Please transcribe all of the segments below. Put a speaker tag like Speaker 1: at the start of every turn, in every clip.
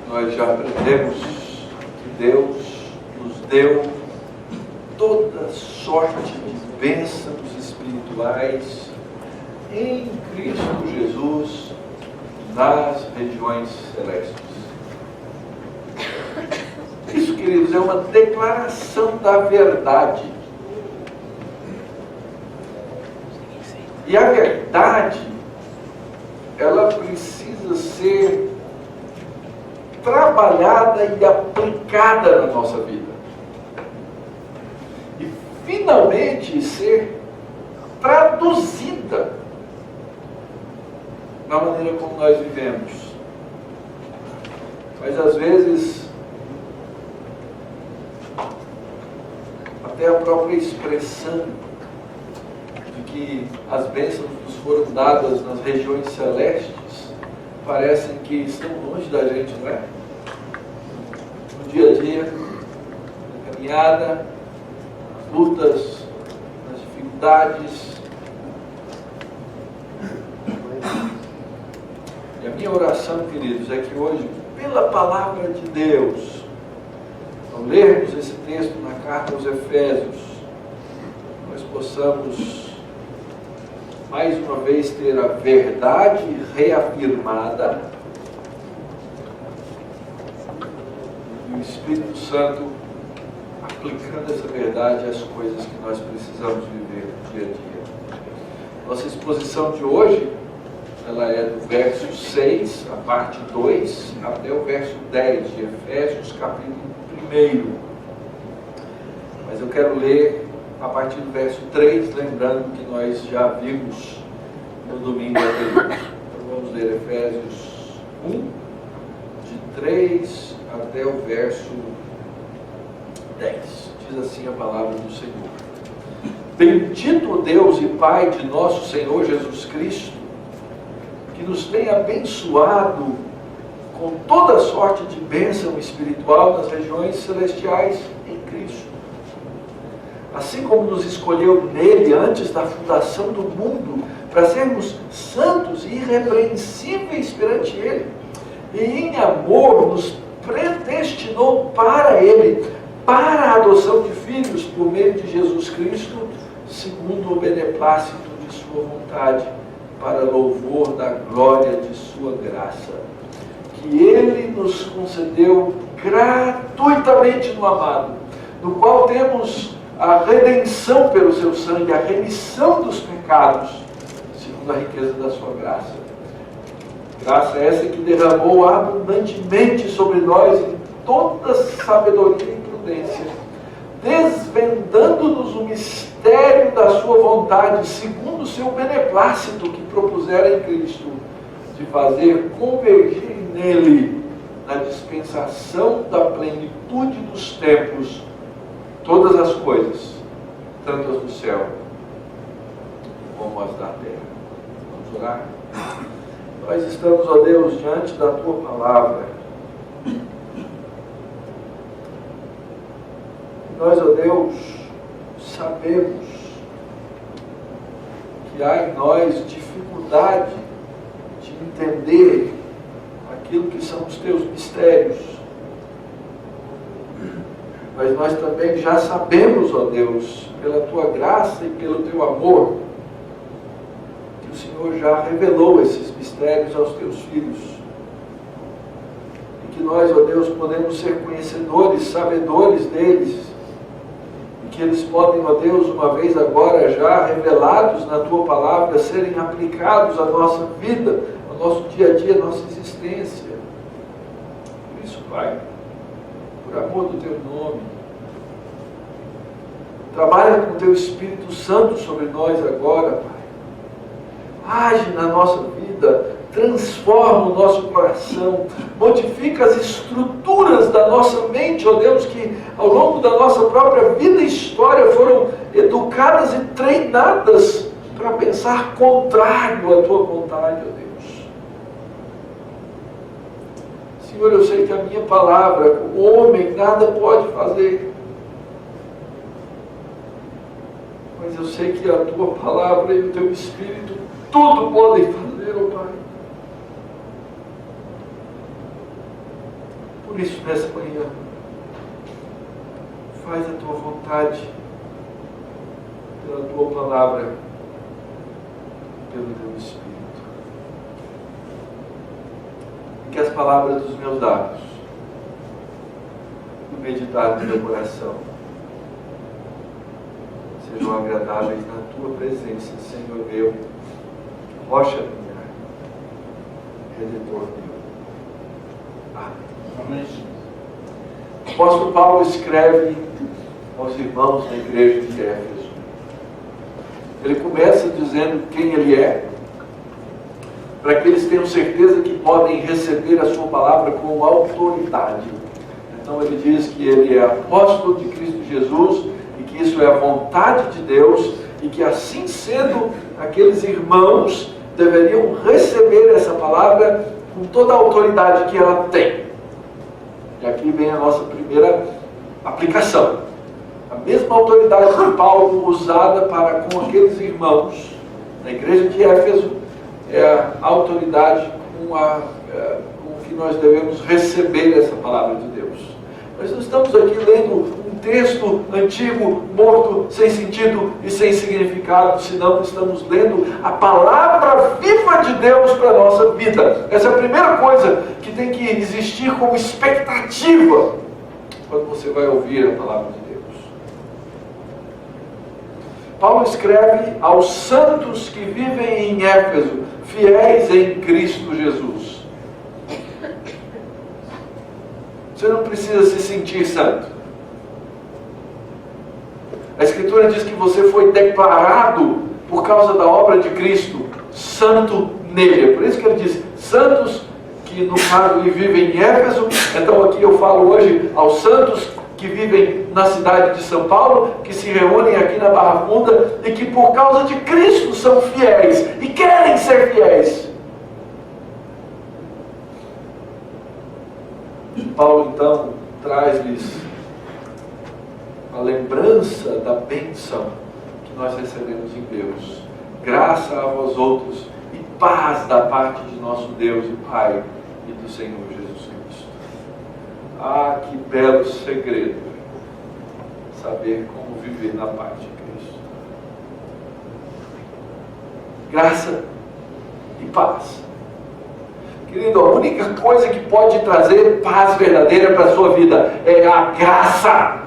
Speaker 1: Nós já aprendemos que Deus nos deu toda sorte de bênçãos espirituais em Cristo Jesus nas regiões celestes. Isso, queridos, é uma declaração da verdade. E a verdade, ela precisa ser trabalhada e aplicada na nossa vida. E finalmente ser traduzida na maneira como nós vivemos. Mas às vezes até a própria expressão de que as bênçãos nos foram dadas nas regiões celestes parecem que estão longe da gente, não é? No dia a dia, na caminhada, nas lutas, nas dificuldades. E a minha oração, queridos, é que hoje, pela palavra de Deus, ao lermos esse texto na carta aos Efésios, nós possamos mais uma vez ter a verdade reafirmada e o Espírito Santo aplicando essa verdade às coisas que nós precisamos viver dia a dia. Nossa exposição de hoje, ela é do verso 6, a parte 2, até o verso 10 de Efésios, capítulo 1. Mas eu quero ler a partir do verso 3, lembrando que nós já vimos no domingo anterior. Então vamos ler Efésios 1, de 3 até o verso 10. Diz assim a palavra do Senhor. Bendito o Deus e Pai de nosso Senhor Jesus Cristo, que nos tem abençoado com toda sorte de bênção espiritual nas regiões celestiais em Cristo. Assim como nos escolheu nele antes da fundação do mundo, para sermos santos e irrepreensíveis perante ele, e em amor nos predestinou para ele, para a adoção de filhos por meio de Jesus Cristo, segundo o beneplácito de sua vontade, para louvor da glória de sua graça, que ele nos concedeu gratuitamente no amado, no qual temos a redenção pelo seu sangue, a remissão dos pecados, segundo a riqueza da sua graça. Graça essa que derramou abundantemente sobre nós em toda sabedoria e prudência, desvendando-nos o mistério da sua vontade, segundo o seu beneplácito que propusera em Cristo, de fazer convergir nele, na dispensação da plenitude dos tempos, todas as coisas, tanto as do céu como as da terra. Vamos orar? Nós estamos, ó Deus, diante da Tua palavra. Nós, ó Deus, sabemos que há em nós dificuldade de entender aquilo que são os Teus mistérios. Nós mas nós também já sabemos, ó Deus, pela Tua graça e pelo Teu amor, que o Senhor já revelou esses mistérios aos Teus filhos. E que nós, ó Deus, podemos ser conhecedores, sabedores deles. E que eles podem, ó Deus, uma vez agora já revelados na Tua palavra, serem aplicados à nossa vida, ao nosso dia a dia, à nossa existência. Por isso, Pai, por amor do Teu nome, trabalha com o Teu Espírito Santo sobre nós agora, Pai. Age na nossa vida, transforma o nosso coração, modifica as estruturas da nossa mente, ó Deus, que ao longo da nossa própria vida e história foram educadas e treinadas para pensar contrário à Tua vontade, ó Deus. Senhor, eu sei que a minha palavra, como homem, nada pode fazer. Mas eu sei que a Tua palavra e o Teu Espírito tudo podem fazer, ó Pai. Por isso, nessa manhã, faz a Tua vontade pela Tua palavra, pelo Teu Espírito. E que as palavras dos meus lábios e o meditar do meu coração sejam agradáveis na Tua presença, Senhor meu, rocha minha, Redentor meu. Amém. O apóstolo Paulo escreve aos irmãos da igreja de Éfeso. Ele começa dizendo quem ele é, para que eles tenham certeza que podem receber a sua palavra com autoridade. Então ele diz que ele é apóstolo de Cristo Jesus e que isso é a vontade de Deus e que assim sendo, aqueles irmãos deveriam receber essa palavra com toda a autoridade que ela tem. E aqui vem a nossa primeira aplicação. A mesma autoridade de Paulo usada para com aqueles irmãos na igreja de Éfeso é a autoridade com que nós devemos receber essa palavra de Deus. Nós não estamos aqui lendo um texto antigo, morto, sem sentido e sem significado, senão estamos lendo a palavra viva de Deus para a nossa vida. Essa é a primeira coisa que tem que existir como expectativa quando você vai ouvir a palavra de Deus. Paulo escreve aos santos que vivem em Éfeso, fiéis em Cristo Jesus. Você não precisa se sentir santo. A Escritura diz que você foi declarado, por causa da obra de Cristo, santo nele. É por isso que ele diz, santos que no caso vivem em Éfeso. Então aqui eu falo hoje aos santos que vivem na cidade de São Paulo, que se reúnem aqui na Barra Funda e que por causa de Cristo são fiéis e querem ser fiéis. Paulo então traz-lhes a lembrança da bênção que nós recebemos em Deus. Graça a vós outros e paz da parte de nosso Deus e Pai e do Senhor Jesus Cristo. Ah, que belo segredo saber como viver na paz de Cristo. Graça e paz. Querido, a única coisa que pode trazer paz verdadeira para a sua vida é a graça.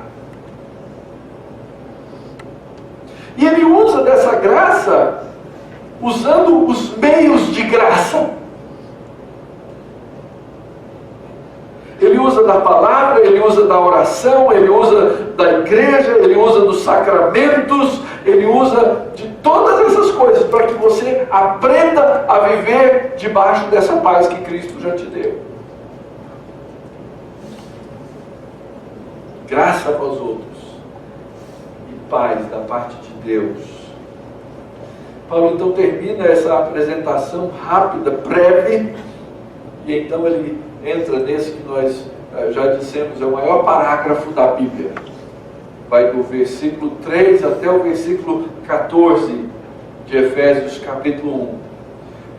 Speaker 1: E ele usa dessa graça usando os meios de graça. Ele usa da palavra, ele usa da oração, ele usa da igreja, ele usa dos sacramentos, ele usa de todas essas coisas para que você aprenda a viver debaixo dessa paz que Cristo já te deu. Graça a vós outros e paz da parte de Deus. Paulo então termina essa apresentação rápida, breve, e então ele entra nesse que nós já dissemos, é o maior parágrafo da Bíblia. Vai do versículo 3 até o versículo 14 de Efésios capítulo 1.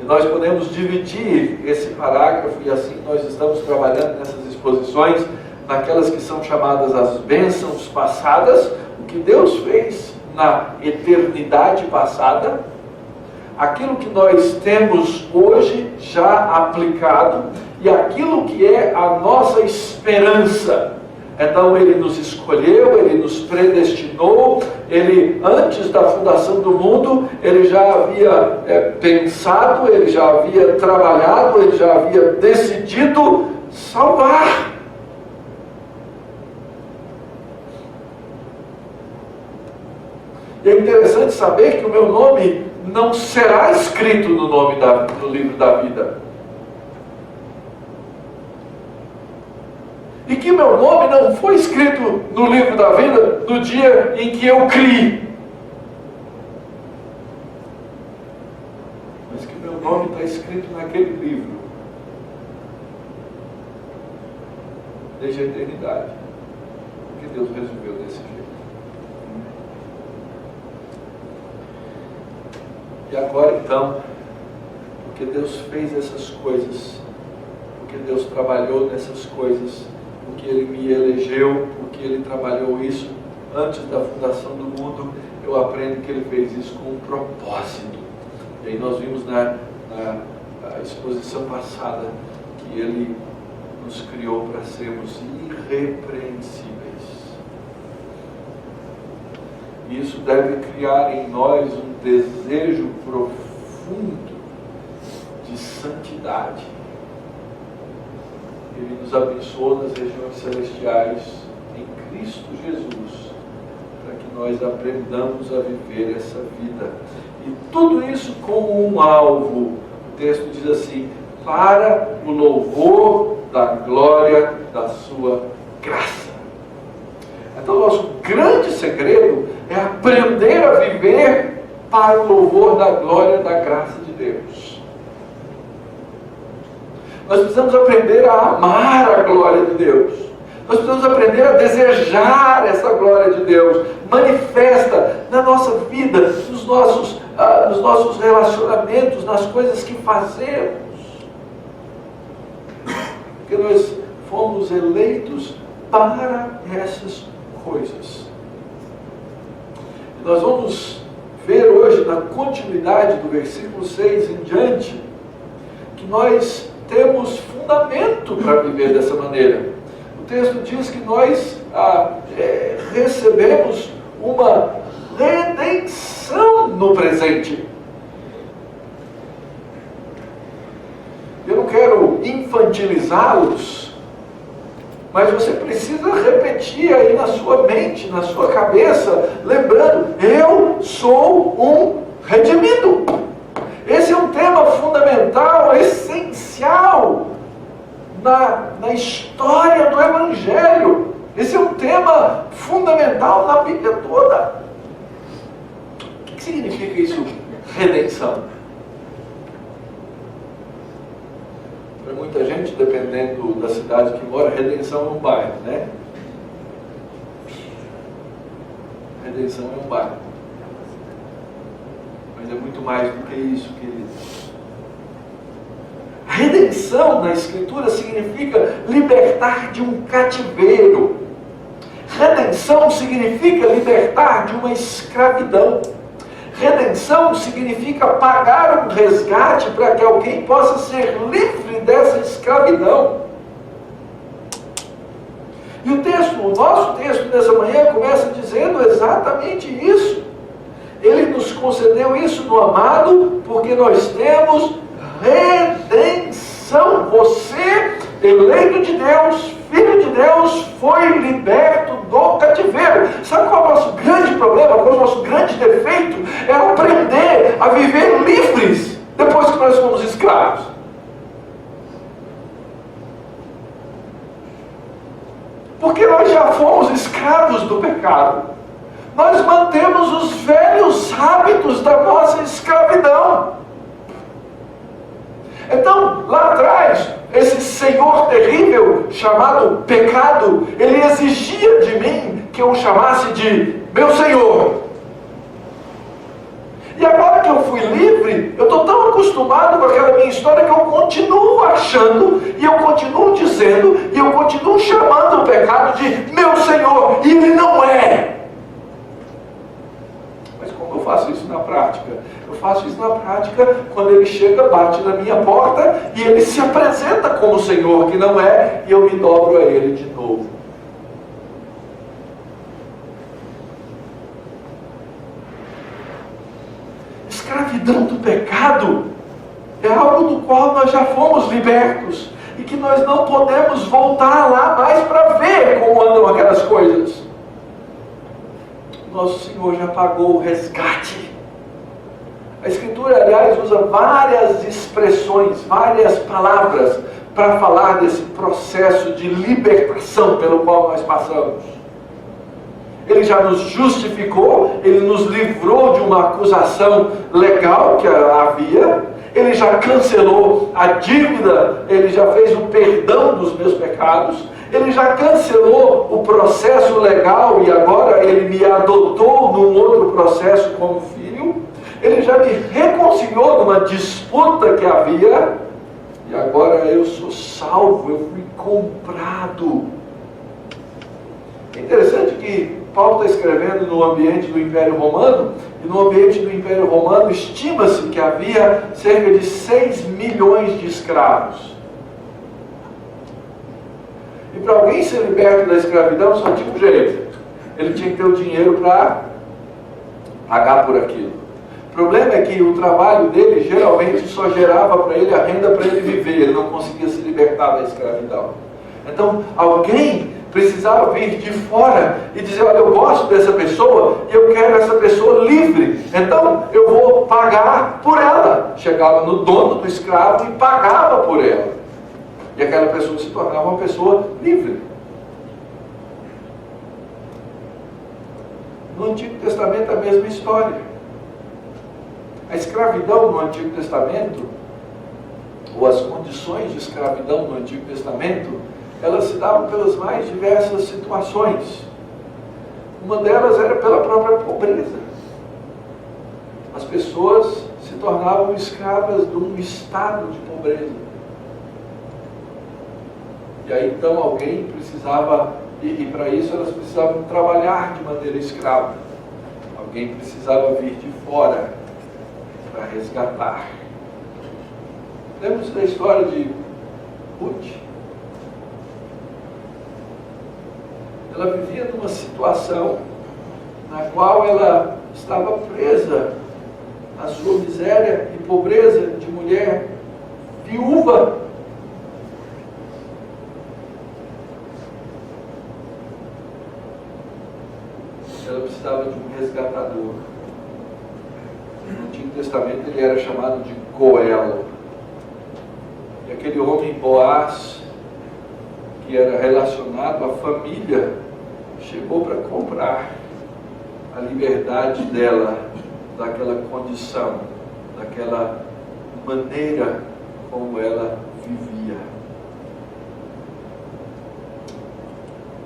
Speaker 1: E nós podemos dividir esse parágrafo, e assim nós estamos trabalhando nessas exposições, naquelas que são chamadas as bênçãos passadas, o que Deus fez na eternidade passada, aquilo que nós temos hoje já aplicado e aquilo que é a nossa esperança. Então Ele nos escolheu, Ele nos predestinou, Ele, antes da fundação do mundo, Ele já havia pensado, Ele já havia trabalhado, Ele já havia decidido salvar. E é interessante saber que o meu nome não será escrito no livro da vida. E que meu nome não foi escrito no livro da vida no dia em que eu criei. Mas que meu nome está escrito naquele livro. Desde a eternidade. Porque Deus resolveu desse jeito. E agora então, porque Deus fez essas coisas, porque Deus trabalhou nessas coisas, porque Ele me elegeu, porque Ele trabalhou isso antes da fundação do mundo, eu aprendo que Ele fez isso com um propósito. E aí nós vimos na exposição passada que Ele nos criou para sermos irrepreensíveis. E isso deve criar em nós um desejo profundo de santidade. Ele nos abençoou nas regiões celestiais em Cristo Jesus, para que nós aprendamos a viver essa vida. E tudo isso com um alvo. O texto diz assim: para o louvor da glória da sua graça. Então, nosso grande segredo é aprender a viver para o louvor da glória da graça de Deus. Nós precisamos aprender a amar a glória de Deus. Nós precisamos aprender a desejar essa glória de Deus. Manifesta na nossa vida, nos nossos relacionamentos, nas coisas que fazemos. Porque nós fomos eleitos para essas coisas. Nós vamos ver hoje, na continuidade do versículo 6 em diante, que nós temos fundamento para viver dessa maneira. O texto diz que nós recebemos uma redenção no presente. Eu não quero infantilizá-los, mas você precisa repetir aí na sua mente, na sua cabeça, lembrando: eu sou um redimido. Esse é um tema fundamental, essencial na história do Evangelho. Esse é um tema fundamental na Bíblia toda. O que significa isso? Redenção. Para muita gente, dependendo da cidade que mora, redenção é um bairro, né? Redenção é um bairro. Mas é muito mais do que isso, queridos. Redenção na Escritura significa libertar de um cativeiro. Redenção significa libertar de uma escravidão. Redenção significa pagar um resgate para que alguém possa ser livre dessa escravidão. E o nosso texto dessa manhã começa dizendo exatamente isso. Ele nos concedeu isso no amado, porque nós temos redenção. Você, eleito de Deus, filho de Deus, foi liberto do cativeiro. Sabe qual é o nosso grande problema? Qual é o nosso grande defeito? É aprender a viver livres depois que nós fomos escravos. Porque nós já fomos escravos do pecado. Nós mantemos os velhos hábitos da nossa escravidão. Então, lá atrás, esse senhor terrível chamado pecado, ele exigia de mim que eu o chamasse de meu Senhor. E agora que eu fui livre, eu estou tão acostumado com aquela minha história que eu continuo achando, e eu continuo dizendo, e eu continuo chamando o pecado de meu Senhor, e ele não é. Mas como eu faço isso na prática? Eu faço isso na prática quando ele chega, bate na minha porta, e ele se apresenta como Senhor, que não é, e eu me dobro a ele de novo. Escravidão do pecado é algo do qual nós já fomos libertos e que nós não podemos voltar lá mais para ver como andam aquelas coisas. Nosso Senhor já pagou o resgate. A Escritura, aliás, usa várias expressões, várias palavras para falar desse processo de libertação pelo qual nós passamos. Ele já nos justificou, ele nos livrou de uma acusação legal que havia, ele já cancelou a dívida, ele já fez o perdão dos meus pecados, ele já cancelou o processo legal e agora ele me adotou num outro processo como filho, ele já me reconciliou numa disputa que havia, e agora eu sou salvo, eu fui comprado. É interessante que Paulo está escrevendo no ambiente do Império Romano, e no ambiente do Império Romano estima-se que havia cerca de 6 milhões de escravos. E para alguém ser liberto da escravidão só tinha um jeito. Ele tinha que ter o dinheiro para pagar por aquilo. O problema é que o trabalho dele geralmente só gerava para ele a renda para ele viver. Ele não conseguia se libertar da escravidão. Então alguém precisava vir de fora e dizer, olha, eu gosto dessa pessoa e eu quero essa pessoa livre, então eu vou pagar por ela. Chegava no dono do escravo e pagava por ela. E aquela pessoa se tornava uma pessoa livre. No Antigo Testamento a mesma história. A escravidão no Antigo Testamento, ou as condições de escravidão no Antigo Testamento, elas se davam pelas mais diversas situações. Uma delas era pela própria pobreza. As pessoas se tornavam escravas de um estado de pobreza. E aí então alguém precisava, e para isso elas precisavam trabalhar de maneira escrava. Alguém precisava vir de fora para resgatar. Lembra-se da história de Ruth? Ela vivia numa situação na qual ela estava presa na sua miséria e pobreza de mulher viúva. Ela precisava de um resgatador. No Antigo Testamento ele era chamado de Goel. E aquele homem Boaz, que era relacionado à família, chegou para comprar a liberdade dela, daquela condição, daquela maneira como ela vivia.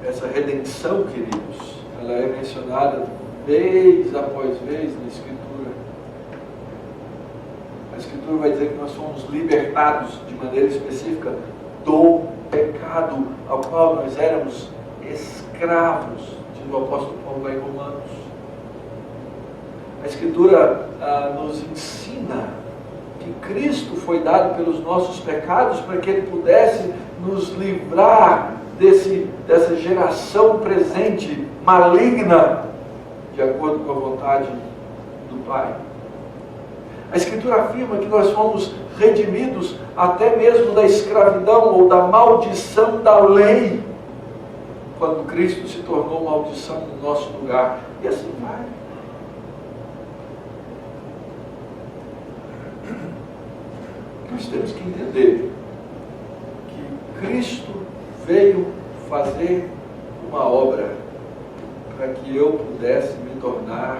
Speaker 1: Essa redenção, queridos, ela é mencionada vez após vez na Escritura. A Escritura vai dizer que nós somos libertados de maneira específica do pecado ao qual nós éramos escravos, diz o apóstolo Paulo lá em Romanos. A Escritura nos ensina que Cristo foi dado pelos nossos pecados para que Ele pudesse nos livrar dessa geração presente maligna, de acordo com a vontade do Pai. A Escritura afirma que nós fomos redimidos até mesmo da escravidão ou da maldição da lei, quando Cristo se tornou maldição no nosso lugar. E assim vai. Nós temos que entender que Cristo veio fazer uma obra para que eu pudesse me tornar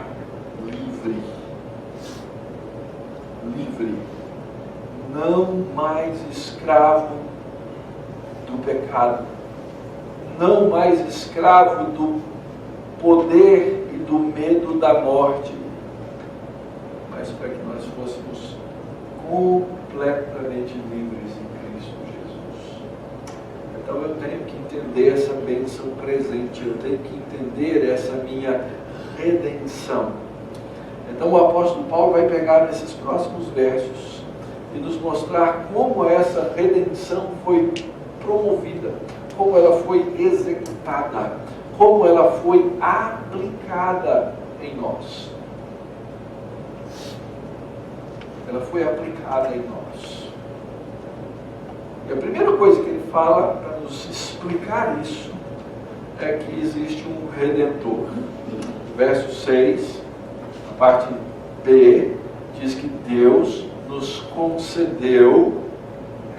Speaker 1: livre. Livre. Não mais escravo do pecado. Não mais escravo do poder e do medo da morte. mas para que nós fôssemos completamente livres em Cristo Jesus. Então eu tenho que entender essa bênção presente, eu tenho que entender essa minha redenção. Então o apóstolo Paulo vai pegar nesses próximos versos e nos mostrar como essa redenção foi promovida, como ela foi executada, como ela foi aplicada em nós. Ela foi aplicada em nós. E a primeira coisa que ele fala para nos explicar isso é que existe um Redentor. Verso 6, a parte B, diz que Deus nos concedeu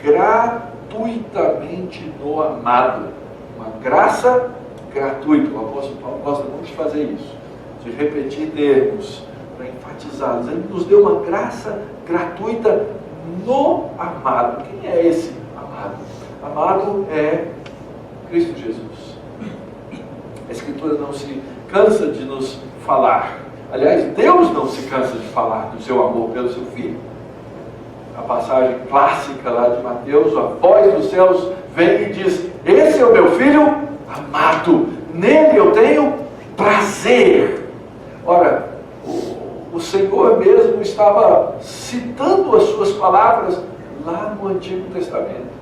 Speaker 1: gratuitamente no amado. Uma graça gratuita. O apóstolo Paulo gosta muito de fazer isso, de repetir termos para enfatizá-los. Ele nos deu uma graça gratuita no amado. Quem é esse amado? Amado é Cristo Jesus. A Escritura não se cansa de nos falar. Aliás, Deus não se cansa de falar do seu amor pelo seu Filho. A passagem clássica lá de Mateus, a voz dos céus vem e diz: esse é o meu Filho amado, nele eu tenho prazer. Ora, o Senhor mesmo estava citando as suas palavras lá no Antigo Testamento.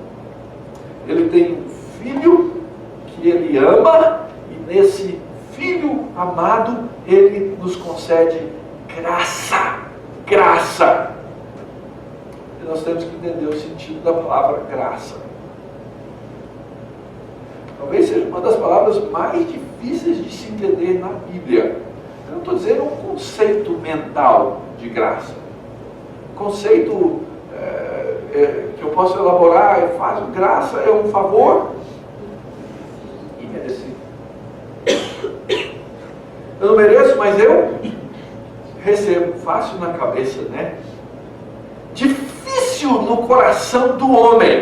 Speaker 1: Ele tem um filho que ele ama, e nesse filho amado ele nos concede graça. Graça. E nós temos que entender o sentido da palavra graça. Talvez seja uma das palavras mais difíceis de se entender na Bíblia. Eu não estou dizendo um conceito mental de graça. Conceito que eu posso elaborar é fácil. Graça é um favor imerecido. Eu não mereço, mas eu recebo. Fácil na cabeça, né? Difícil no coração do homem.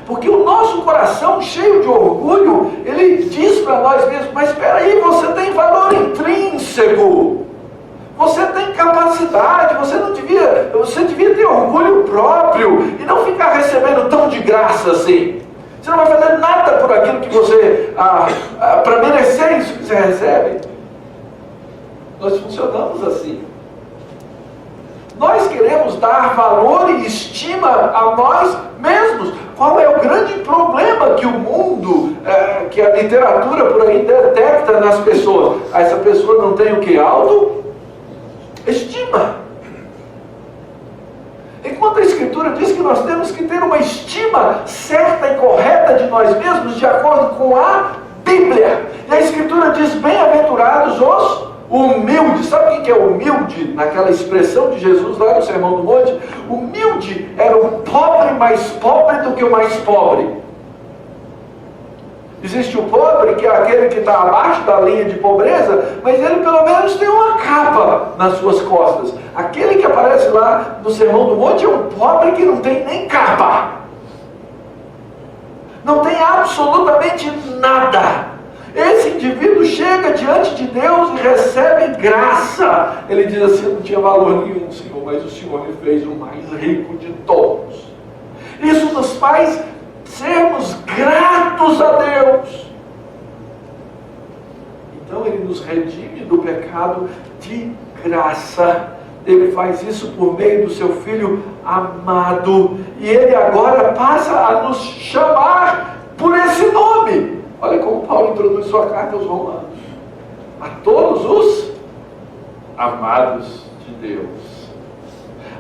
Speaker 1: Porque o nosso coração, cheio de orgulho, ele diz para nós mesmos: mas espera aí, você tem valor intrínseco, você tem capacidade, você devia ter orgulho próprio e não ficar recebendo tão de graça assim. Você não vai fazer nada por aquilo que você, para merecer isso que você recebe. Nós funcionamos assim. Nós queremos dar valor e estima a nós mesmos. Qual é o grande problema que o mundo, que a literatura por aí detecta nas pessoas? Essa pessoa não tem o que? Autoestima. Enquanto a Escritura diz que nós temos que ter uma estima certa e correta de nós mesmos, de acordo com a Bíblia. E a Escritura diz: bem-aventurados os humilde. Sabe o que é humilde? Naquela expressão de Jesus lá no Sermão do Monte, humilde era o pobre mais pobre do que o mais pobre. Existe o pobre, que é aquele que está abaixo da linha de pobreza, mas ele pelo menos tem uma capa nas suas costas. Aquele que aparece lá no Sermão do Monte é um pobre que não tem nem capa. Não tem absolutamente nada. Esse indivíduo chega diante de Deus e recebe graça. Ele diz assim: eu não tinha valor nenhum, Senhor, mas o Senhor me fez o mais rico de todos. Isso nos faz sermos gratos a Deus. Então ele nos redime do pecado de graça. Ele faz isso por meio do seu Filho amado. E ele agora passa a nos chamar por esse nome. Olha como Paulo introduz sua carta aos Romanos: a todos os amados de Deus.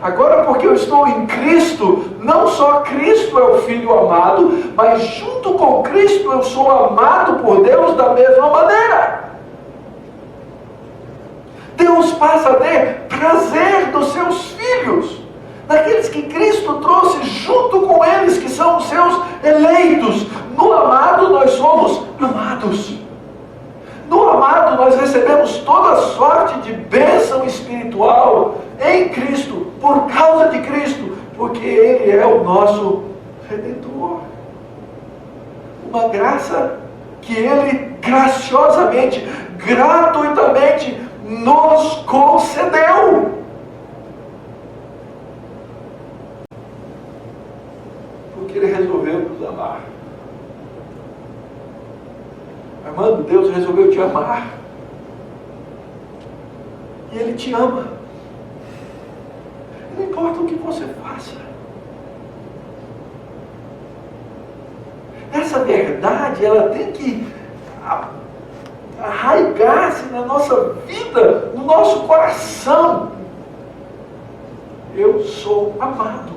Speaker 1: Agora, porque eu estou em Cristo, não só Cristo é o Filho amado, mas junto com Cristo eu sou amado por Deus da mesma maneira. Deus passa a ter prazer dos seus filhos, daqueles que Cristo trouxe junto com eles, que são os seus eleitos. No amado nós somos amados. No amado nós recebemos toda sorte de bênção espiritual em Cristo, por causa de Cristo, porque Ele é o nosso Redentor. Uma graça que Ele graciosamente, gratuitamente nos concedeu. Ele resolveu nos amar. Armando, Deus resolveu te amar. E Ele te ama. Não importa o que você faça. Essa verdade, ela tem que arraigar-se na nossa vida, no nosso coração. Eu sou amado.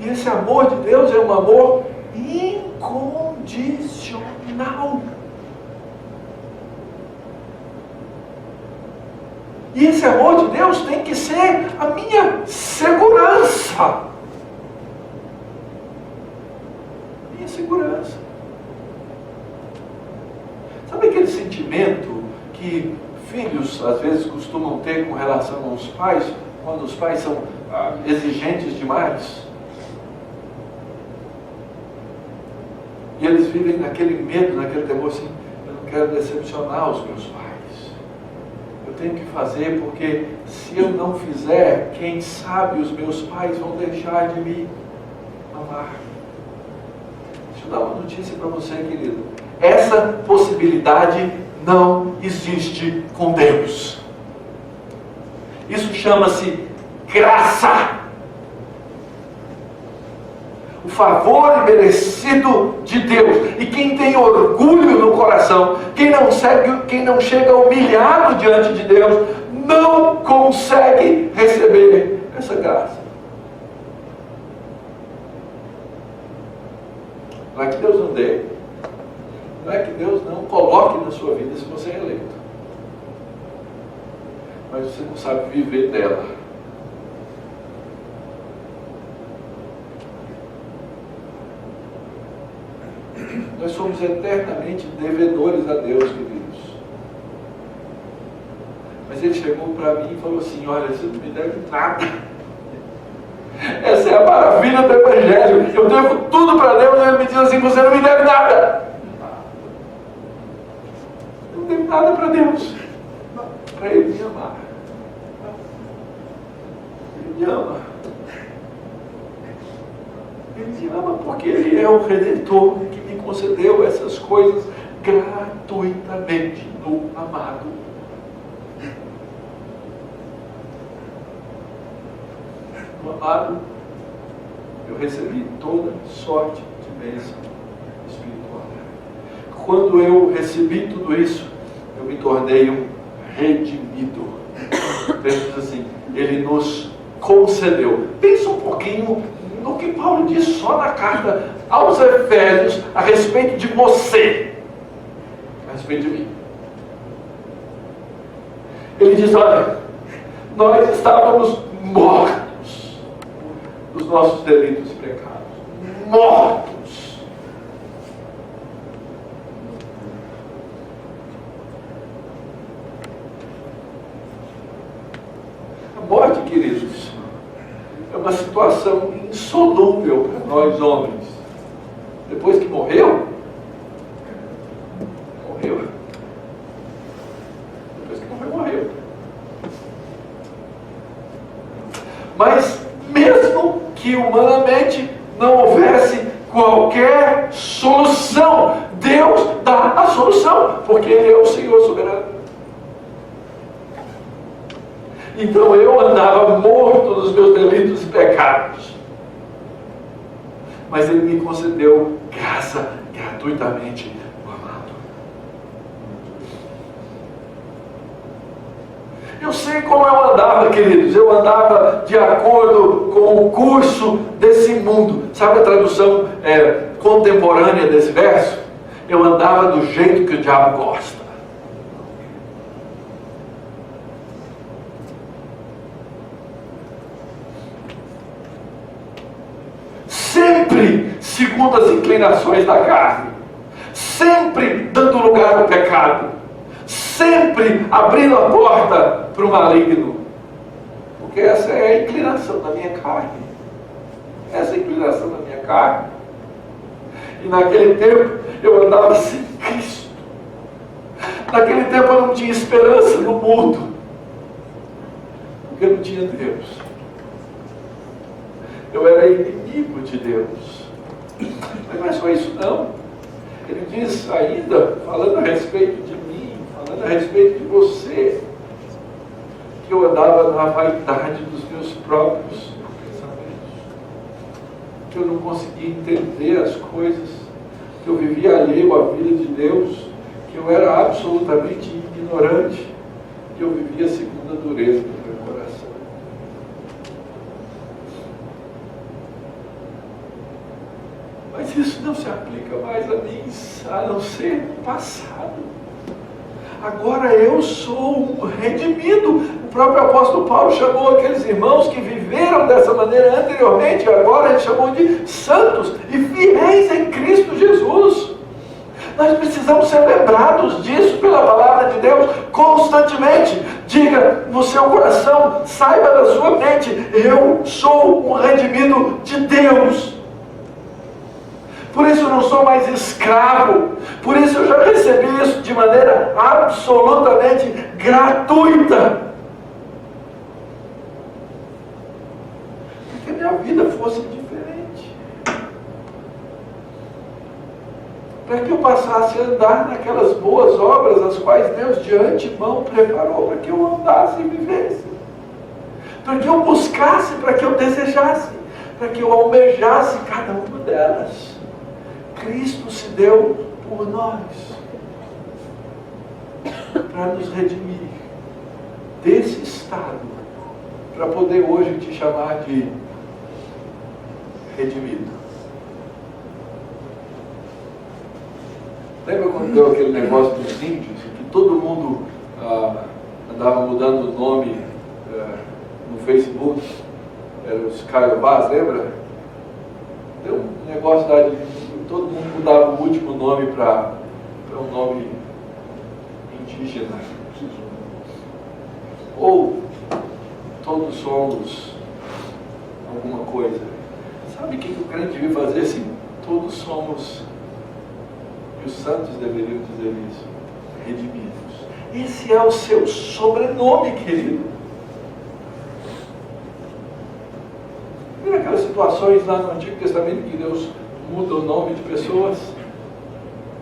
Speaker 1: E esse amor de Deus é um amor incondicional. E esse amor de Deus tem que ser a minha segurança. Minha segurança. Sabe aquele sentimento que filhos às vezes costumam ter com relação aos pais, quando os pais são exigentes demais? E eles vivem naquele medo, naquele temor assim: eu não quero decepcionar os meus pais. Eu tenho que fazer, porque se eu não fizer, quem sabe os meus pais vão deixar de me amar. Deixa eu dar uma notícia para você, querido. Essa possibilidade não existe com Deus. Isso chama-se graça. O favor imerecido de Deus. E quem tem orgulho no coração, quem não chega humilhado diante de Deus, não consegue receber essa graça. Não é que Deus não dê, não é que Deus não coloque na sua vida se você é eleito, mas você não sabe viver dela. Nós somos eternamente devedores a Deus, queridos. Mas Ele chegou para mim e falou assim: olha, você não me deve nada. Essa é a maravilha do Evangelho. Eu devo tudo para Deus, e Ele me diz assim: você não me deve nada. Eu não devo nada para Deus, para Ele me amar. Ele me ama. Ele me ama porque Ele é o Redentor que me concedeu essas coisas gratuitamente no amado. No amado, eu recebi toda sorte de bênção espiritual. Quando eu recebi tudo isso, eu me tornei um redimido. Pensa assim, Ele nos concedeu. Pensa um pouquinho no que Paulo diz só na carta aos Efésios a respeito de você, a respeito de mim. Ele diz: olha, nós estávamos mortos dos nossos delitos e pecados. Mortos. A morte, queridos, é uma situação insolúvel para nós homens. Depois que morreu. Depois que morreu. Mas mesmo que humanamente não houvesse qualquer solução, Deus dá a solução, porque Ele é o Senhor soberano. Então eu andava morto nos meus delitos e pecados, mas Ele me concedeu graça gratuitamente no amado. Eu sei como eu andava, queridos. Eu andava de acordo com o curso desse mundo. Sabe a tradução contemporânea desse verso? Eu andava do jeito que o diabo gosta. Sempre segundo as inclinações da carne, sempre dando lugar ao pecado, sempre abrindo a porta para o maligno, porque essa é a inclinação da minha carne. Essa é a inclinação da minha carne. E naquele tempo eu andava sem Cristo. Naquele tempo eu não tinha esperança no mundo, porque eu não tinha Deus. eu era inimigo de Deus. Mas não é só isso não. Ele diz ainda, falando a respeito de mim, falando a respeito de você, que eu andava na vaidade dos meus próprios pensamentos, que eu não conseguia entender as coisas, que eu vivia alheio à vida de Deus, que eu era absolutamente ignorante, que eu vivia segundo a dureza do meu coração. Mas isso não se aplica mais a mim, a não ser no passado. Agora eu sou um redimido. O próprio apóstolo Paulo chamou aqueles irmãos que viveram dessa maneira anteriormente, agora ele chamou de santos e fiéis em Cristo Jesus. Nós precisamos ser lembrados disso pela palavra de Deus constantemente. Diga no seu coração, saiba da sua mente, eu sou um redimido de Deus. Por isso eu não sou mais escravo. Por isso eu já recebi isso de maneira absolutamente gratuita. Para que a minha vida fosse diferente. Para que eu passasse a andar naquelas boas obras, as quais Deus de antemão preparou para que eu andasse e vivesse. Para que eu buscasse, para que eu desejasse, para que eu almejasse cada uma delas. Cristo se deu por nós, para nos redimir desse estado, para poder hoje te chamar de redimido. Lembra quando deu aquele negócio dos índios, que todo mundo andava mudando o nome no Facebook? Era os Caiobás, lembra? Deu um negócio lá de todo mundo mudava o último nome para um nome indígena. Ou todos somos alguma coisa. Sabe o que o crente devia fazer assim? Todos somos, e os santos deveriam dizer isso, redimidos. Esse é o seu sobrenome, querido. Viu aquelas situações lá no Antigo Testamento que Deus muda o nome de pessoas?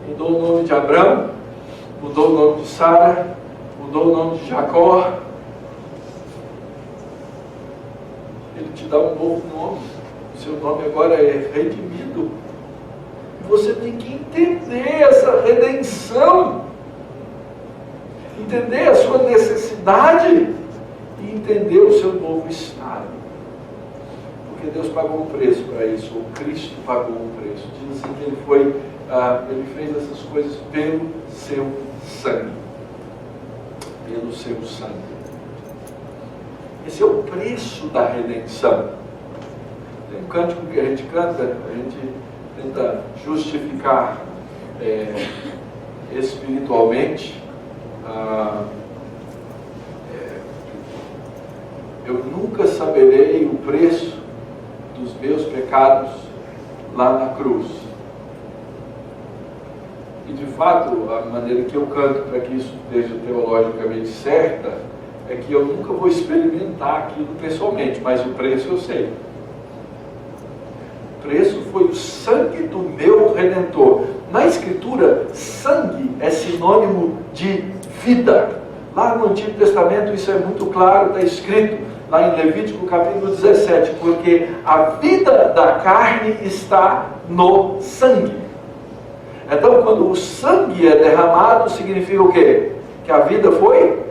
Speaker 1: Mudou o nome de Abraão, mudou o nome de Sara, mudou o nome de Jacó. Ele te dá um novo nome. O seu nome agora é redimido. Você tem que entender essa redenção, entender a sua necessidade e entender o seu novo estado. Porque Deus pagou um preço para isso, ou Cristo pagou um preço. Diz assim que Ele fez essas coisas pelo seu sangue. Pelo seu sangue. Esse é o preço da redenção. Tem um cântico que a gente canta, a gente tenta justificar espiritualmente. Eu nunca saberei o preço dos meus pecados lá na cruz. E de fato, a maneira que eu canto para que isso esteja teologicamente certa é que eu nunca vou experimentar aquilo pessoalmente, mas o preço eu sei. O preço foi o sangue do meu Redentor. Na Escritura, sangue é sinônimo de vida. Lá no Antigo Testamento isso é muito claro, está escrito lá em Levítico capítulo 17, porque a vida da carne está no sangue. Então, quando o sangue é derramado, significa o quê? Que a vida foi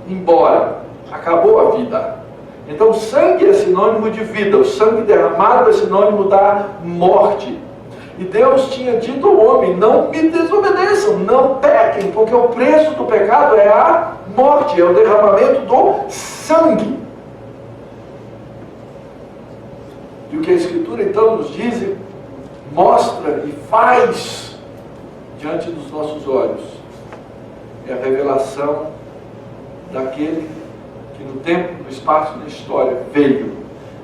Speaker 1: embora, acabou a vida. Então, o sangue é sinônimo de vida, o sangue derramado é sinônimo da morte. E Deus tinha dito ao homem: não me desobedeçam, não pequem, porque o preço do pecado é a morte, é o derramamento do sangue. E o que a Escritura então nos diz, mostra e faz diante dos nossos olhos, é a revelação daquele que no tempo, no espaço, na história veio,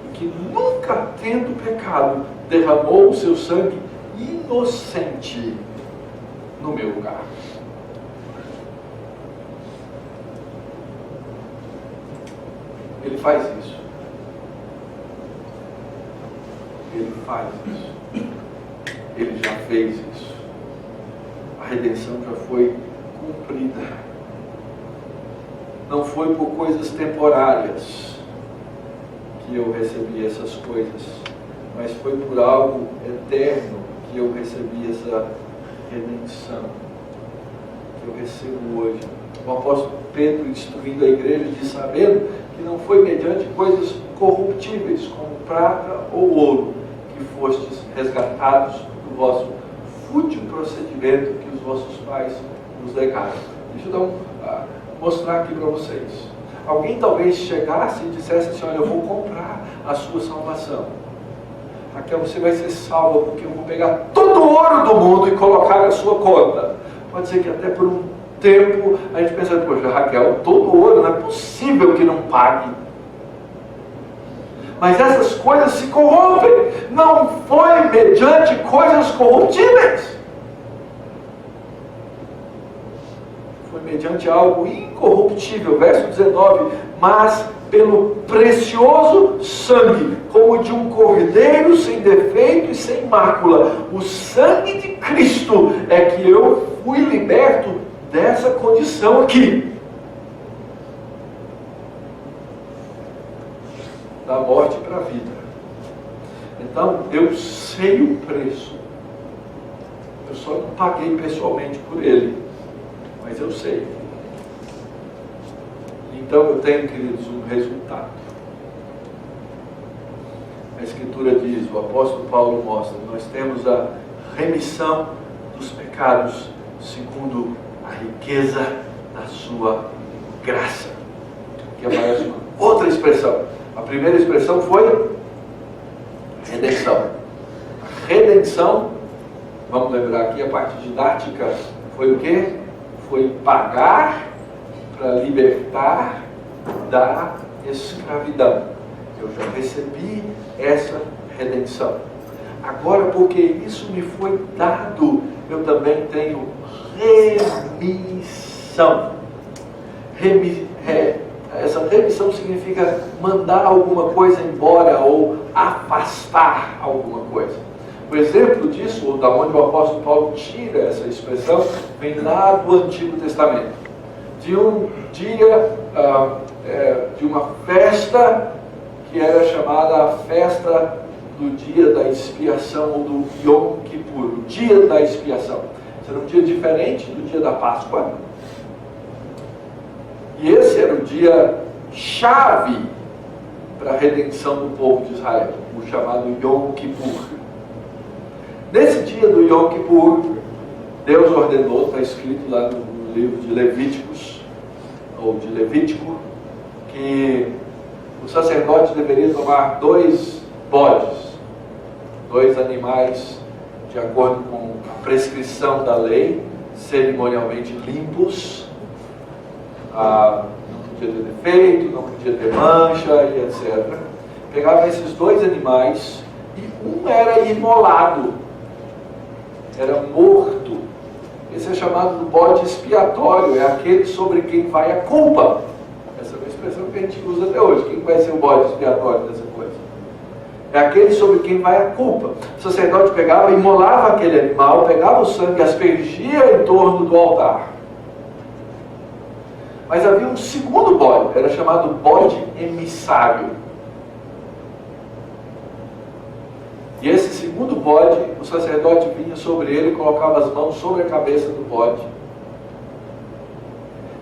Speaker 1: e que nunca tendo pecado, derramou o seu sangue inocente no meu lugar. Ele faz isso. Ele faz isso. Ele já fez isso. A redenção já foi cumprida. Não foi por coisas temporárias que eu recebi essas coisas, mas foi por algo eterno que eu recebi essa redenção, que eu recebo hoje. O apóstolo Pedro, instruindo a igreja, diz: sabendo que não foi mediante coisas corruptíveis, como prata ou ouro, que fostes resgatados do vosso fútil procedimento que os vossos pais nos legaram. Deixa eu mostrar aqui para vocês. Alguém talvez chegasse e dissesse assim: olha, eu vou comprar a sua salvação. Raquel, você vai ser salva porque eu vou pegar todo o ouro do mundo e colocar na sua conta. Pode ser que até por um tempo a gente pensa: poxa, Raquel, todo o ouro, não é possível que não pague. Mas essas coisas se corrompem. Não foi mediante coisas corruptíveis. Foi mediante algo incorruptível. Verso 19. Mas pelo precioso sangue, como de um cordeiro sem defeito e sem mácula, o sangue de Cristo, é que eu fui liberto dessa condição aqui. Da morte para a vida. Então, eu sei o preço. Eu só não paguei pessoalmente por ele, mas eu sei. Então, eu tenho, queridos, um resultado. A Escritura diz, o apóstolo Paulo mostra, nós temos a remissão dos pecados segundo a riqueza da sua graça, que aparece uma outra expressão. A primeira expressão foi redenção. A redenção, vamos lembrar aqui a parte didática, foi o quê? Foi pagar para libertar da escravidão. Eu já recebi essa redenção. Agora, porque isso me foi dado, eu também tenho remissão. Essa remissão significa mandar alguma coisa embora ou afastar alguma coisa. O exemplo disso, da onde o apóstolo Paulo tira essa expressão, vem lá do Antigo Testamento. De um dia, de uma festa que era chamada a festa do dia da expiação, ou do Yom Kippur, o dia da expiação. Era um dia diferente do dia da Páscoa. E esse era o dia chave para a redenção do povo de Israel, o chamado Yom Kippur. Nesse dia do Yom Kippur, Deus ordenou, está escrito lá no livro de Levíticos, ou de Levítico, que o sacerdote deveria tomar 2 bodes, 2 animais, de acordo com a prescrição da lei, cerimonialmente limpos, não podia ter defeito, não podia ter mancha e etc. Pegava esses 2 animais e um era imolado, era morto. Esse é chamado do bode expiatório, é aquele sobre quem vai a culpa. Essa é uma expressão que a gente usa até hoje. Quem vai ser o bode expiatório dessa coisa? É aquele sobre quem vai a culpa. O sacerdote pegava, imolava aquele animal, pegava o sangue e aspergia em torno do altar. Mas havia um segundo bode, era chamado bode emissário. E esse segundo bode, o sacerdote vinha sobre ele e colocava as mãos sobre a cabeça do bode.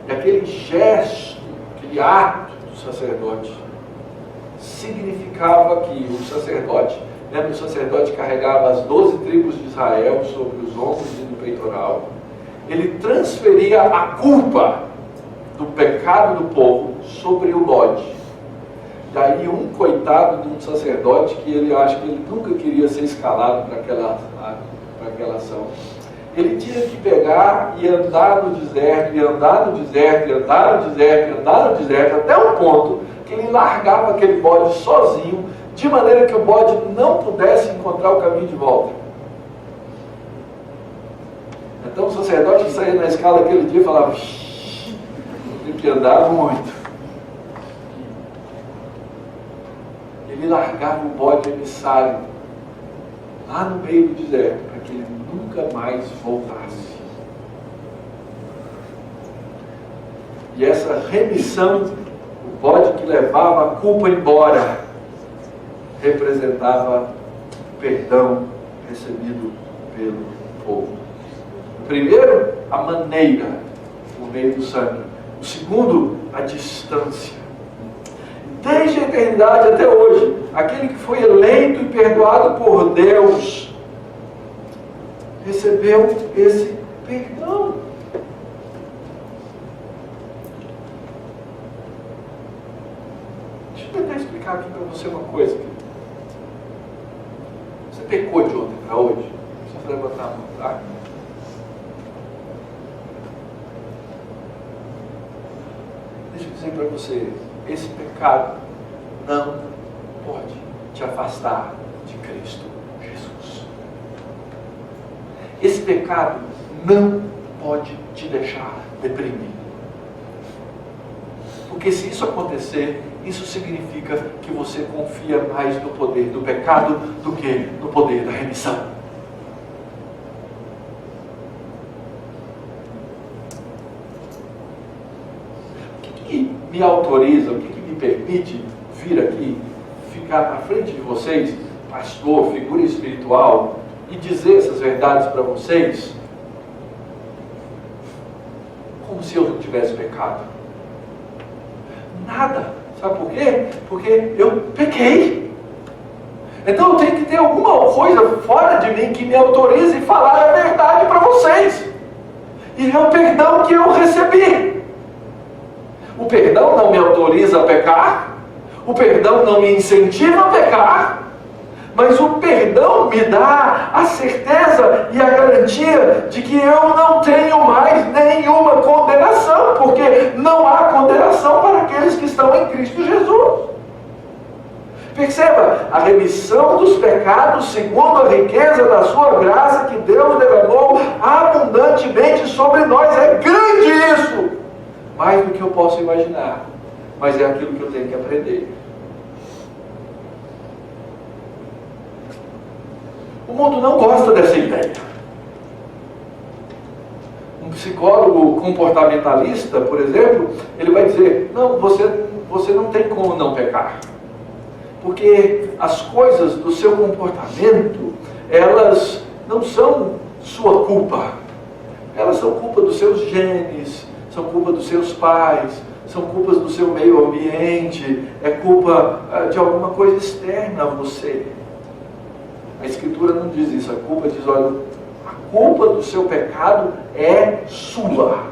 Speaker 1: E aquele gesto, aquele ato do sacerdote, significava que o sacerdote, lembra, o sacerdote carregava as 12 tribos de Israel sobre os ombros e no peitoral. Ele transferia a culpa do pecado do povo sobre o bode. Daí um coitado de um sacerdote que ele acha que ele nunca queria ser escalado para aquela ação. Ele tinha que pegar e andar no deserto, e andar no deserto, e andar no deserto, e andar no deserto, até um ponto que ele largava aquele bode sozinho, de maneira que o bode não pudesse encontrar o caminho de volta. Então o sacerdote que saía na escala aquele dia falava: tem que andar muito. Ele largava o bode emissário lá no meio do deserto, para que ele nunca mais voltasse. E essa remissão, o bode que levava a culpa embora, representava o perdão recebido pelo povo. O primeiro, a maneira, por meio do sangue. O segundo, a distância. Desde a eternidade até hoje, aquele que foi eleito e perdoado por Deus, recebeu esse perdão. Deixa eu tentar explicar aqui para você uma coisa. Você pecou de ontem para hoje? Você vai levantar a mão, tá? Deixa eu dizer para você, esse pecado não pode te afastar de Cristo Jesus. Esse pecado não pode te deixar deprimido. Porque se isso acontecer, isso significa que você confia mais no poder do pecado do que no poder da remissão. O que me autoriza, o que me permite vir aqui, ficar na frente de vocês, pastor, figura espiritual, e dizer essas verdades para vocês, como se eu não tivesse pecado? Nada. Sabe por quê? Porque eu pequei. Então eu tenho que ter alguma coisa fora de mim que me autorize a falar a verdade para vocês. E é o perdão que eu recebi. O perdão não me autoriza a pecar. O perdão não me incentiva a pecar. Mas o perdão me dá a certeza e a garantia de que eu não tenho mais nenhuma condenação, porque não há condenação para aqueles que estão em Cristo Jesus. Perceba, a remissão dos pecados segundo a riqueza da sua graça que Deus derramou abundantemente sobre nós. É grande isso! Mais do que eu posso imaginar. Mas é aquilo que eu tenho que aprender. O mundo não gosta dessa ideia. Um psicólogo comportamentalista, por exemplo, ele vai dizer, não, você não tem como não pecar. Porque as coisas do seu comportamento, elas não são sua culpa. Elas são culpa dos seus genes, são culpa dos seus pais, são culpas do seu meio ambiente, é culpa de alguma coisa externa a você. A Escritura não diz isso, a culpa diz, olha, a culpa do seu pecado é sua.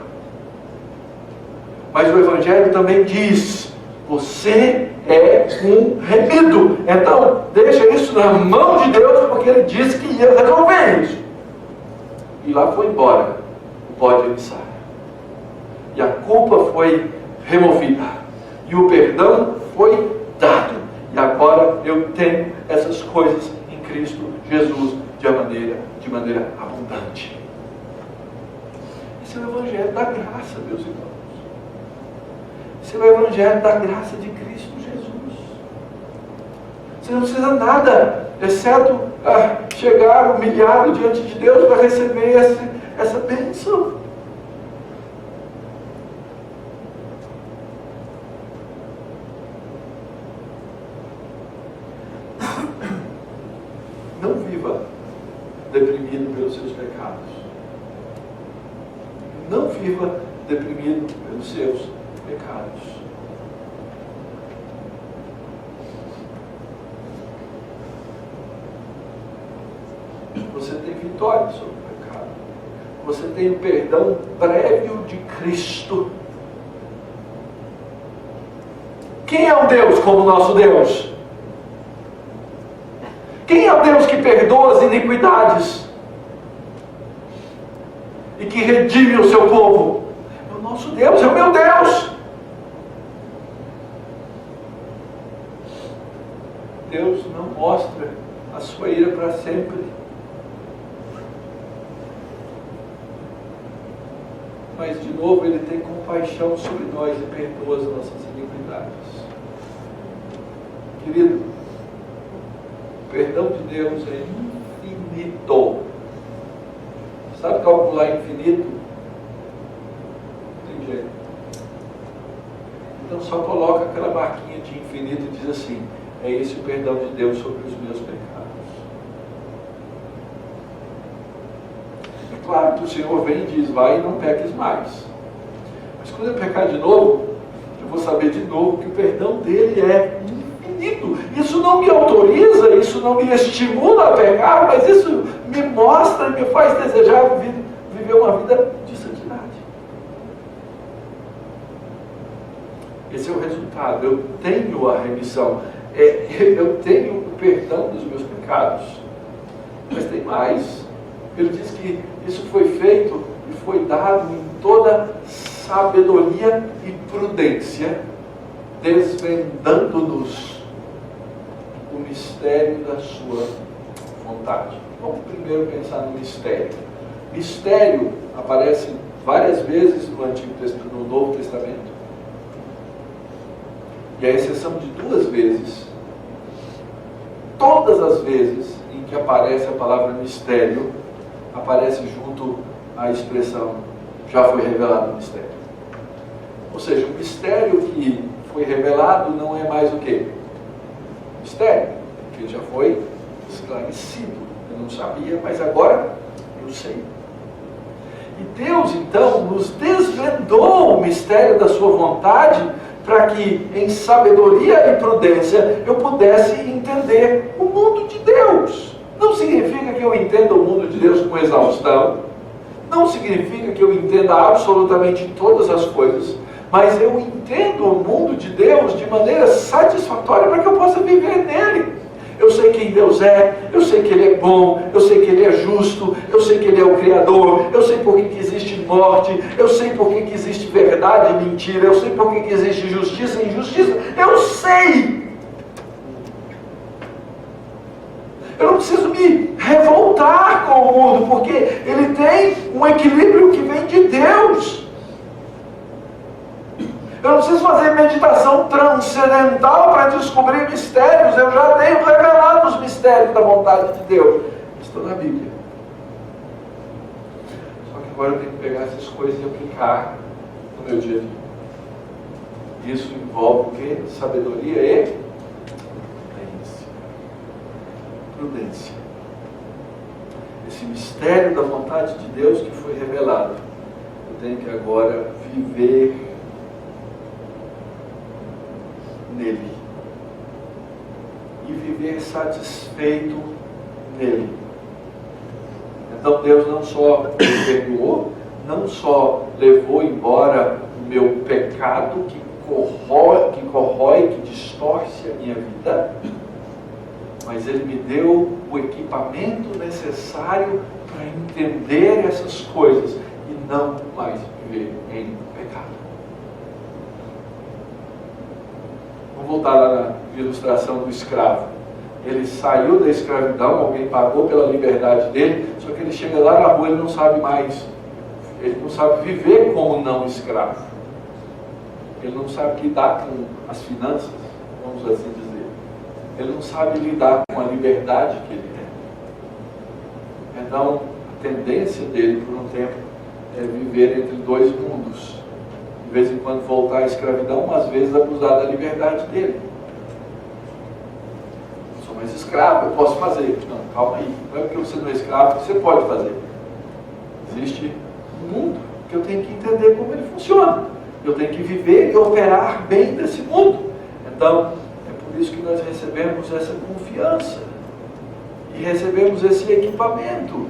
Speaker 1: Mas o Evangelho também diz, você é um remido. Então, deixa isso na mão de Deus, porque Ele disse que ia resolver isso. E lá foi embora o bode emissário. E a culpa foi removida. E o perdão foi dado. E agora eu tenho essas coisas em Cristo Jesus de maneira abundante. Esse é o Evangelho da graça, meus irmãos. Esse é o Evangelho da graça de Cristo Jesus. Você não precisa nada, exceto chegar humilhado diante de Deus para receber essa bênção. Não viva deprimido pelos seus pecados. Não viva deprimido pelos seus pecados. Você tem vitória sobre o pecado. Você tem o perdão prévio de Cristo. Quem é um Deus como o nosso Deus? Quem é o Deus que perdoa as iniquidades e que redime o seu povo? É o nosso Deus, é o meu Deus. Deus não mostra a sua ira para sempre, mas de novo Ele tem compaixão sobre nós e perdoa as nossas iniquidades. Querido, o perdão de Deus é infinito. Sabe calcular infinito? Não tem jeito. Então só coloca aquela marquinha de infinito e diz assim: é esse o perdão de Deus sobre os meus pecados. É claro que o Senhor vem e diz: vai e não peques mais. Mas quando eu pecar de novo, eu vou saber de novo que o perdão dele é infinito. Isso não me autoriza, isso não me estimula a pecar, mas isso me mostra e me faz desejar viver uma vida de santidade. Esse é o resultado. Eu tenho a remissão. Eu tenho o perdão dos meus pecados. Mas tem mais. Ele diz que isso foi feito e foi dado em toda sabedoria e prudência, desvendando-nos o mistério da sua vontade. Vamos primeiro pensar no mistério. Mistério aparece várias vezes no Novo Testamento. E a exceção de 2 vezes, todas as vezes em que aparece a palavra mistério, aparece junto à expressão já foi revelado o mistério. Ou seja, o mistério que foi revelado não é mais o quê? Mistério, porque já foi esclarecido. Eu não sabia, mas agora eu sei. E Deus então nos desvendou o mistério da sua vontade para que em sabedoria e prudência eu pudesse entender o mundo de Deus. Não significa que eu entenda o mundo de Deus com exaustão, não significa que eu entenda absolutamente todas as coisas, mas eu entendo o mundo de Deus de maneira satisfatória para que eu possa viver nele. Eu sei quem Deus é, eu sei que Ele é bom, eu sei que Ele é justo, eu sei que Ele é o Criador, eu sei por que existe morte, eu sei por que existe verdade e mentira, eu sei por que existe justiça e injustiça, eu sei! Eu não preciso me revoltar com o mundo, porque ele tem um equilíbrio que vem de Deus. Eu não preciso fazer meditação transcendental para descobrir mistérios. Eu já tenho revelado os mistérios da vontade de Deus. Estou na Bíblia. Só que agora eu tenho que pegar essas coisas e aplicar no meu dia a dia. Isso envolve o quê? Sabedoria e prudência. Esse mistério da vontade de Deus que foi revelado, eu tenho que agora viver nele e viver satisfeito nele. Então Deus não só me perdoou, não só levou embora o meu pecado que corrói, que distorce a minha vida, mas Ele me deu o equipamento necessário para entender essas coisas e não mais viver em pecado. Vamos voltar lá na ilustração do escravo. Ele saiu da escravidão, alguém pagou pela liberdade dele, só que ele chega lá na rua e ele não sabe mais. Ele não sabe viver como não escravo. Ele não sabe lidar com as finanças, vamos assim dizer. Ele não sabe lidar com a liberdade que ele tem. Então, a tendência dele por um tempo é viver entre 2 mundos. De vez em quando voltar à escravidão, às vezes abusar da liberdade dele. Eu sou mais escravo, eu posso fazer. Não, calma aí. Não é porque você não é escravo que você pode fazer. Existe um mundo que eu tenho que entender como ele funciona. Eu tenho que viver e operar bem nesse mundo. Então, por isso que nós recebemos essa confiança e recebemos esse equipamento.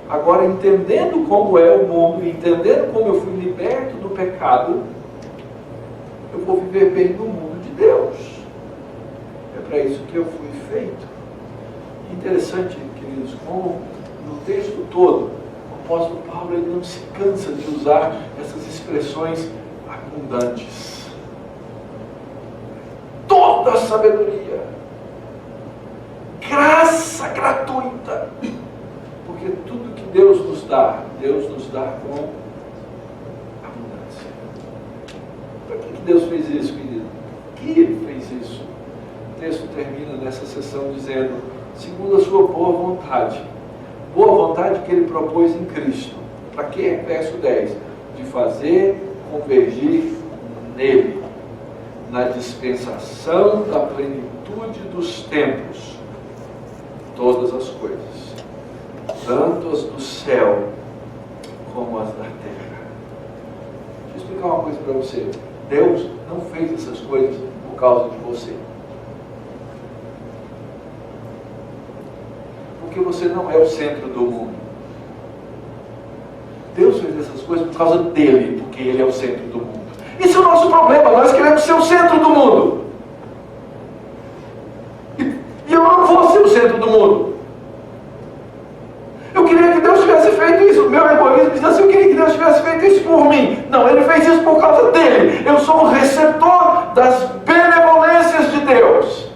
Speaker 1: Agora, entendendo como é o mundo, entendendo como eu fui liberto do pecado, eu vou viver bem no mundo de Deus. É para isso que eu fui feito. Interessante, queridos, como no texto todo, o apóstolo Paulo ele não se cansa de usar essas expressões abundantes. Toda a sabedoria, graça gratuita, porque tudo que Deus nos dá com abundância. Para que Deus fez isso, querido? Por que Ele fez isso? O texto termina nessa sessão dizendo, segundo a sua boa vontade, boa vontade que ele propôs em Cristo. Para quê? Verso 10. De fazer convergir nele, na dispensação da plenitude dos tempos, todas as coisas, tanto as do céu como as da terra. Deixa eu explicar uma coisa para você. Deus não fez essas coisas por causa de você. Porque você não é o centro do mundo. Deus fez essas coisas por causa dele, porque ele é o centro do mundo. Esse é o nosso problema, nós queremos ser o centro do mundo. E eu não vou ser o centro do mundo. Eu queria que Deus tivesse feito isso. O meu egoísmo diz assim, eu queria que Deus tivesse feito isso por mim. Não, ele fez isso por causa dele. Eu sou o receptor das benevolências de Deus.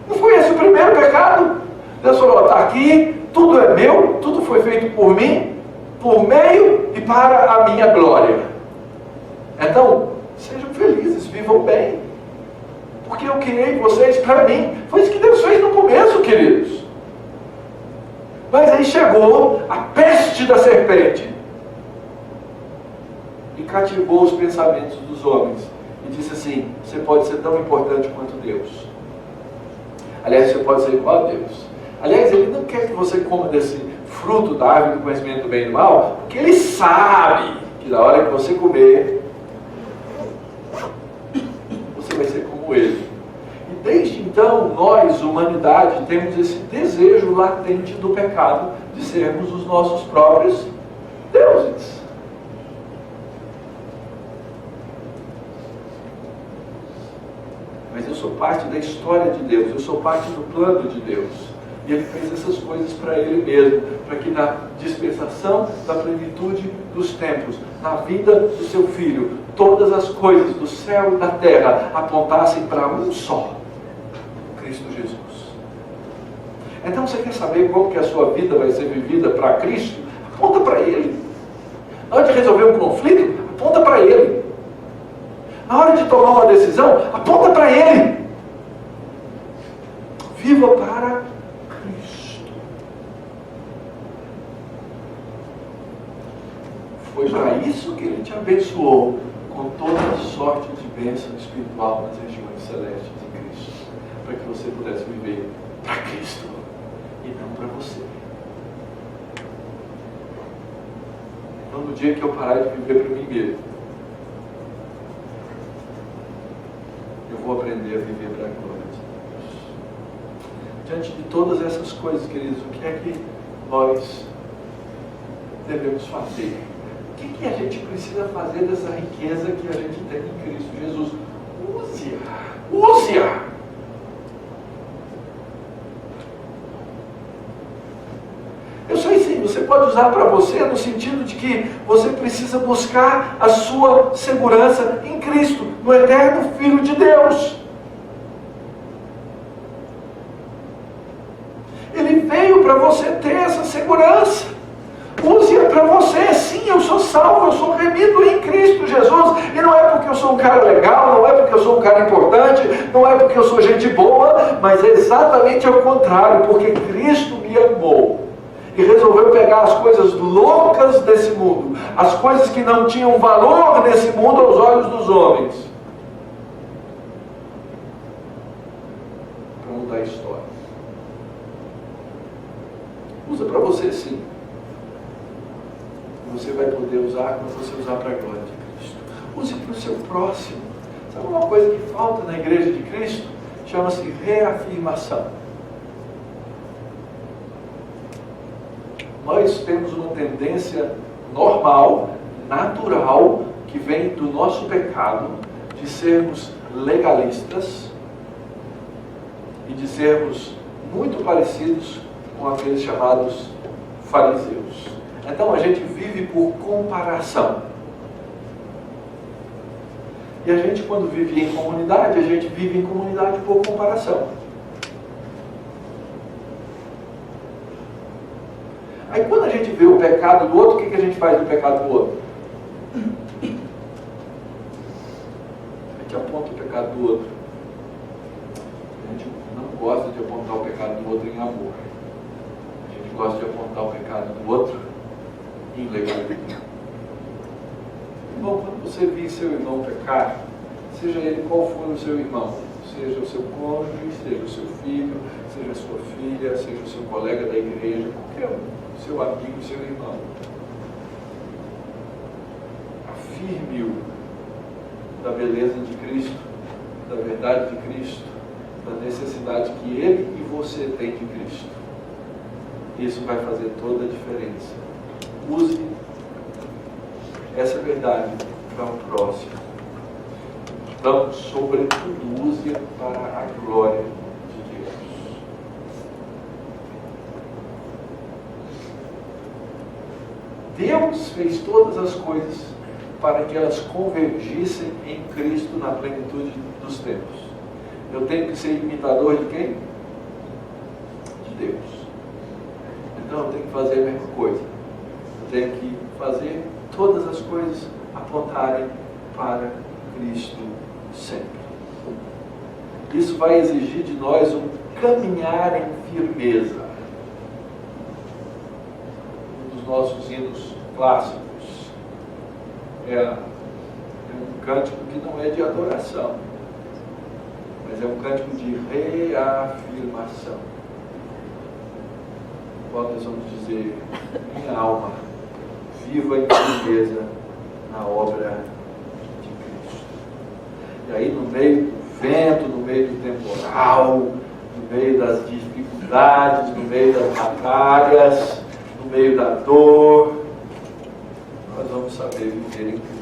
Speaker 1: Não foi esse o primeiro pecado? Deus falou, está aqui, tudo é meu, tudo foi feito por mim, por meio e para a minha glória. Então, sejam felizes, vivam bem. Porque eu criei vocês para mim. Foi isso que Deus fez no começo, queridos. Mas aí chegou a peste da serpente e cativou os pensamentos dos homens. E disse assim, você pode ser tão importante quanto Deus. Aliás, você pode ser igual a Deus. Aliás, ele não quer que você coma desse fruto da árvore do conhecimento do bem e do mal, porque ele sabe que na hora que você comer, você vai ser como ele. E desde então, nós, humanidade, temos esse desejo latente do pecado de sermos os nossos próprios deuses. Mas eu sou parte da história de Deus, eu sou parte do plano de Deus. E ele fez essas coisas para ele mesmo, para que na dispensação da plenitude dos tempos, na vida do seu Filho, todas as coisas do céu e da terra apontassem para um só, Cristo Jesus. Então você quer saber como que a sua vida vai ser vivida para Cristo? Aponta para Ele. Na hora de resolver um conflito, aponta para Ele. Na hora de tomar uma decisão, aponta para Ele. Viva para Cristo. Foi para isso que Ele te abençoou com toda a sorte de bênção espiritual nas regiões celestes de Cristo, para que você pudesse viver para Cristo e não para você. Então, no dia que eu parar de viver para mim mesmo, eu vou aprender a viver para a glória de Deus. Diante de todas essas coisas, queridos, o que é que nós devemos fazer? O que a gente precisa fazer dessa riqueza que a gente tem em Cristo Jesus? Use-a! Use-a! Eu sei sim, você pode usar para você no sentido de que você precisa buscar a sua segurança em Cristo, no eterno Filho de Deus. Ele veio para você ter essa segurança. Use-a para você. Sim, eu sou salvo, eu sou remido em Cristo Jesus. E não é porque eu sou um cara legal, não é porque eu sou um cara importante, não é porque eu sou gente boa, mas é exatamente ao contrário, porque Cristo me amou e resolveu pegar as coisas loucas desse mundo, as coisas que não tinham valor nesse mundo aos olhos dos homens, para mudar a história. Usa para você sim. Você vai poder usar quando você usar para a glória de Cristo. Use para o seu próximo. Sabe uma coisa que falta na igreja de Cristo? Chama-se reafirmação. Nós temos uma tendência normal, natural, que vem do nosso pecado, de sermos legalistas e de sermos muito parecidos com aqueles chamados fariseus. Então a gente vive por comparação. E a gente, quando vive em comunidade, a gente vive em comunidade por comparação. Aí quando a gente vê o pecado do outro, o que a gente faz do pecado do outro? A gente aponta o pecado do outro. outro em amor. A gente gosta de apontar o pecado do outro em legalidade. Irmão, quando você vir seu irmão pecar, seja ele qual for o seu irmão, seja o seu cônjuge, seja o seu filho, seja a sua filha, seja o seu colega da igreja, qualquer um, seu amigo, seu irmão, afirme-o da beleza de Cristo, da verdade de Cristo, da necessidade que ele e você têm de Cristo. Isso vai fazer toda a diferença. Use essa verdade para o próximo. Então, sobretudo, use-a para a glória de Deus. Deus fez todas as coisas para que elas convergissem em Cristo na plenitude dos tempos. Eu tenho que ser imitador de quem? De Deus. Então eu tenho que fazer a mesma coisa. Eu tenho que fazer todas as coisas apontarem para Cristo sempre. Isso vai exigir de nós um caminhar em firmeza. Um dos nossos hinos clássicos é um cântico que não é de adoração, mas é um cântico de reafirmação. Quando nós vamos dizer: minha alma, viva em firmeza na obra de Cristo. E aí, no meio do vento, no meio do temporal, no meio das dificuldades, no meio das batalhas, no meio da dor, nós vamos saber viver em Cristo.